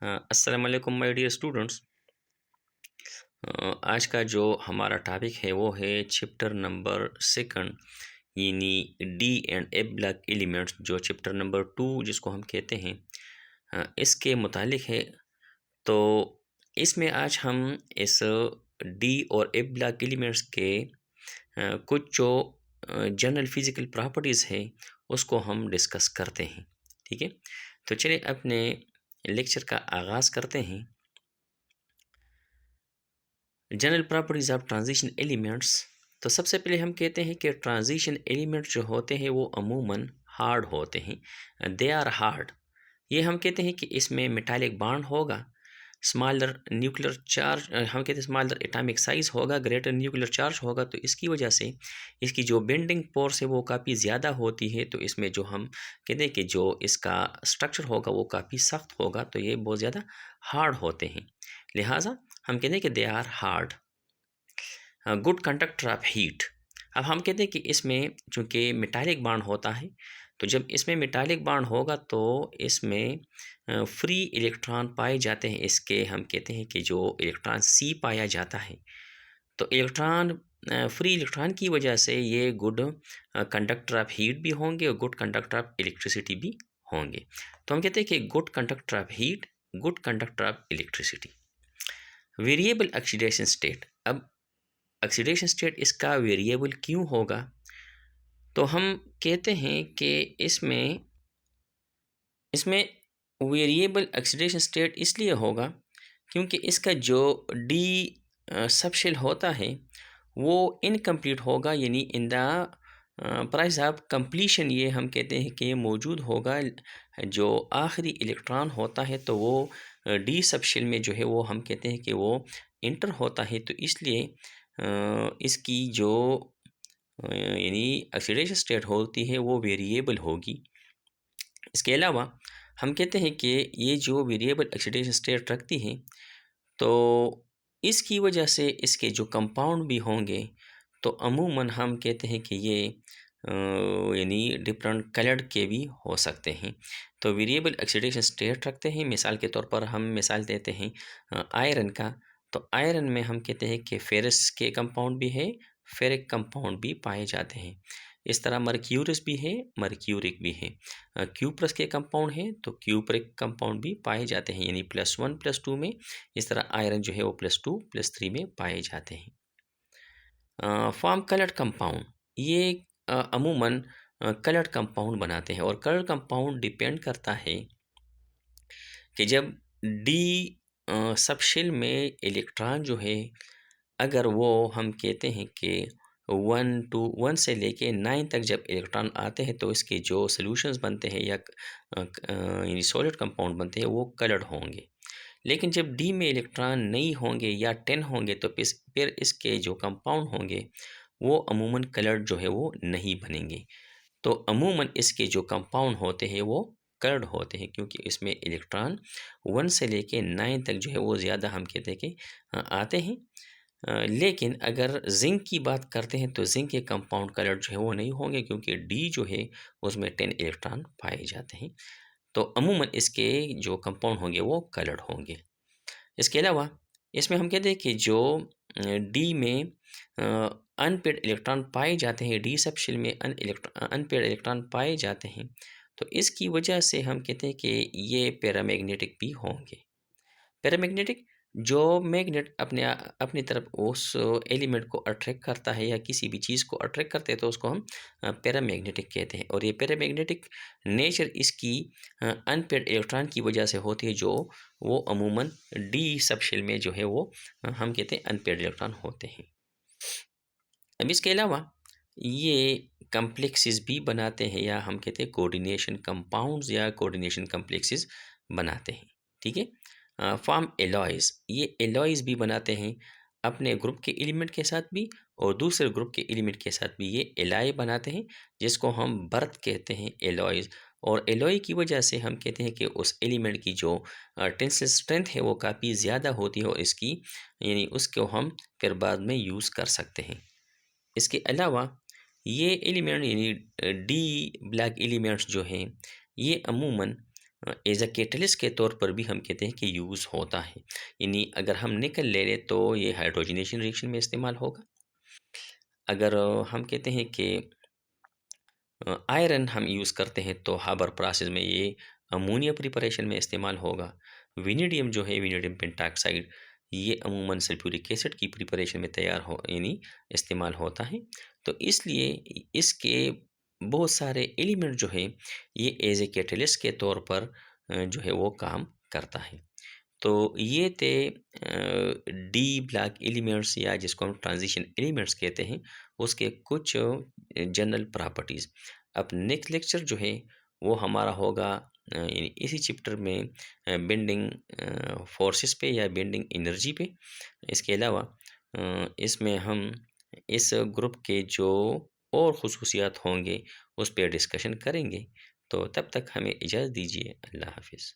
अस्सलाम वालेकुम my dear students. आज का जो हमारा टॉपिक है वो है चैप्टर नंबर सेकंड, यानी D and A block elements, जो चैप्टर नंबर 2 जिसको हम कहते हैं, इसके मुतालिक है। तो इसमें आज हम इस डी और ए ब्लॉक एलिमेंट्स के कुछ जो जनरल फिज़िकल प्रॉपर्टीज़ है उसको हम डिस्कस करते हैं। ठीक है, तो चलिए अपने लेक्चर का आगाज़ करते हैं। General properties of transition elements. तो सबसे पहले हम कहते हैं कि ट्रांजिशन एलिमेंट्स जो होते हैं वो अमूमन हार्ड होते हैं, दे आर हार्ड। ये हम कहते हैं कि इसमें मेटालिक बॉन्ड होगा, स्मॉलर न्यूक्लियर चार्ज, हम कहते हैं स्मॉलर एटॉमिक साइज़ होगा, ग्रेटर न्यूक्लियर चार्ज होगा। तो इसकी वजह से इसकी जो बेंडिंग फोर्स है वो काफ़ी ज़्यादा होती है। तो इसमें जो हम कहते हैं कि जो इसका स्ट्रक्चर होगा वो काफ़ी सख्त होगा, तो ये बहुत ज़्यादा हार्ड होते हैं। लिहाजा हम कहते हैं कि they are hard. Good conductor of heat. अब हम कहते हैं कि इसमें चूँकि मेटालिक बॉन्ड होता है, तो जब इसमें मेटालिक बॉन्ड होगा तो इसमें फ्री इलेक्ट्रॉन पाए जाते हैं। इसके हम कहते हैं कि जो इलेक्ट्रॉन सी पाया जाता है, तो इलेक्ट्रॉन फ्री इलेक्ट्रॉन की वजह से ये गुड कंडक्टर ऑफ हीट भी होंगे और गुड कंडक्टर ऑफ इलेक्ट्रिसिटी भी होंगे। तो हम कहते हैं कि good conductor of heat, good conductor of electricity. Variable oxidation state. अब ऑक्सीडेशन स्टेट इसका वेरिएबल क्यों होगा? तो हम कहते हैं कि इसमें इसमें वेरिएबल ऑक्सीडेशन स्टेट इसलिए होगा क्योंकि इसका जो डी सबशेल होता है वो इनकम्प्लीट होगा, यानी in the price of completion ये हम कहते हैं कि मौजूद होगा। जो आखिरी इलेक्ट्रॉन होता है तो वो डी सबशेल में जो है वो हम कहते हैं कि वो इंटर होता है। तो इसलिए इसकी जो यानी ऑक्सीडेशन स्टेट होती है वो वेरिएबल होगी। इसके अलावा हम कहते हैं कि ये जो वेरिएबल ऑक्सीडेशन स्टेट रखती है तो इसकी वजह से इसके जो कंपाउंड भी होंगे तो अमूमन हम कहते हैं कि ये यानी डिफरेंट कलर्ड के भी हो सकते हैं। तो वेरिएबल ऑक्सीडेशन स्टेट रखते हैं। मिसाल के तौर पर हम मिसाल देते हैं आयरन का। तो आयरन में हम कहते हैं कि फेरस के कंपाउंड भी है, फेरिक कंपाउंड भी पाए जाते हैं। इस तरह मर्क्यूरस भी है, मर्क्यूरिक भी है। क्यूप्रस के कंपाउंड है तो क्यूप्रिक कंपाउंड भी पाए जाते हैं, यानी +1 +2 में। इस तरह आयरन जो है वो +2 +3 में पाए जाते हैं। Form coloured compound. ये अमूमन कलर्ड कंपाउंड बनाते हैं और कलर्ड कंपाउंड डिपेंड करता है कि जब डी सबशेल में इलेक्ट्रॉन जो है, अगर वो हम कहते हैं कि 1 से लेके 9 तक जब इलेक्ट्रॉन आते हैं तो इसके जो सॉल्यूशंस बनते हैं या यानी सॉलिड कंपाउंड बनते हैं वो कलर्ड होंगे। लेकिन जब डी में इलेक्ट्रॉन नहीं होंगे या 10 होंगे तो फिर इसके जो कंपाउंड होंगे वो अमूमन कलर्ड जो है वो नहीं बनेंगे। तो अमूमन इसके जो कंपाउंड होते हैं वो कलर्ड होते हैं क्योंकि इसमें इलेक्ट्रॉन 1 से लेके 9 तक जो है वो ज़्यादा हम कहते हैं कि आते हैं। लेकिन अगर जिंक की बात करते हैं तो जिंक के कंपाउंड कलर्ड जो है वो नहीं होंगे क्योंकि डी जो है उसमें 10 इलेक्ट्रॉन पाए जाते हैं। तो अमूमन इसके जो कंपाउंड होंगे वो कलर्ड होंगे। इसके अलावा इसमें हम कहते हैं कि जो डी में अनपेड इलेक्ट्रॉन पाए जाते हैं, डी सबशेल में अनपेड इलेक्ट्रॉन पाए जाते हैं, तो इसकी वजह से हम कहते हैं कि ये पैरामैग्नेटिक भी होंगे। पैरामैग्नेटिक, जो मैग्नेट अपनी तरफ उस एलिमेंट को अट्रैक्ट करता है या किसी भी चीज़ को अट्रैक्ट करते हैं तो उसको हम पैरामैग्नेटिक कहते हैं। और ये पैरामैग्नेटिक नेचर इसकी अनपेड इलेक्ट्रॉन की वजह से होती है, जो वो अमूमन डी सबशेल में जो है वो हम कहते हैं अनपेड इलेक्ट्रॉन होते हैं। अब इसके अलावा ये कम्प्लेक्सेस भी बनाते हैं या हम कहते हैं कोऑर्डिनेशन कंपाउंड्स या कोऑर्डिनेशन कम्प्लेक्सेस बनाते हैं। ठीक है, फॉर्म एलॉयज़। ये एलॉयज़ भी बनाते हैं अपने ग्रुप के एलिमेंट के साथ भी और दूसरे ग्रुप के एलिमेंट के साथ भी। ये एलॉय बनाते हैं जिसको हम बर्थ कहते हैं, एलॉयज़। और एलॉय की वजह से हम कहते हैं कि उस एलिमेंट की जो टेंसिल स्ट्रेंथ है वो काफ़ी ज़्यादा होती है और इसकी यानी उसको हम फिर बाद में यूज़ कर सकते हैं। इसके अलावा ये एलिमेंट यानी डी ब्लॉक एलिमेंट्स जो हैं ये अमूमन एज अ कैटलिस्ट के तौर पर भी हम कहते हैं कि यूज़ होता है। यानी अगर हम निकल ले लें तो ये हाइड्रोजनेशन रिएक्शन में इस्तेमाल होगा। अगर हम कहते हैं कि आयरन हम यूज़ करते हैं तो हाबर प्रोसेस में ये अमोनिया प्रिपरेशन में इस्तेमाल होगा। वेनेडियम जो है, वेनेडियम पेंटॉक्साइड, ये अमूमन सल्फ्यूरिक एसिड की प्रिपरेशन में तैयार हो यानी इस्तेमाल होता है। तो इसलिए इसके बहुत सारे एलिमेंट जो है ये एज ए कैटलिस्ट के तौर पर जो है वो काम करता है। तो ये थे डी ब्लॉक एलिमेंट्स या जिसको हम ट्रांजिशन एलिमेंट्स कहते हैं, उसके कुछ जनरल प्रॉपर्टीज़। अब नेक्स्ट लेक्चर जो है वो हमारा होगा यानी इसी चैप्टर में बेंडिंग फोर्सेस पे या बेंडिंग एनर्जी पे। इसके अलावा इसमें हम इस ग्रुप के जो और ख़ुसूसियात होंगे उस पे डिस्कशन करेंगे। तो तब तक हमें इजाज़त दीजिए। अल्लाह हाफ़िज़।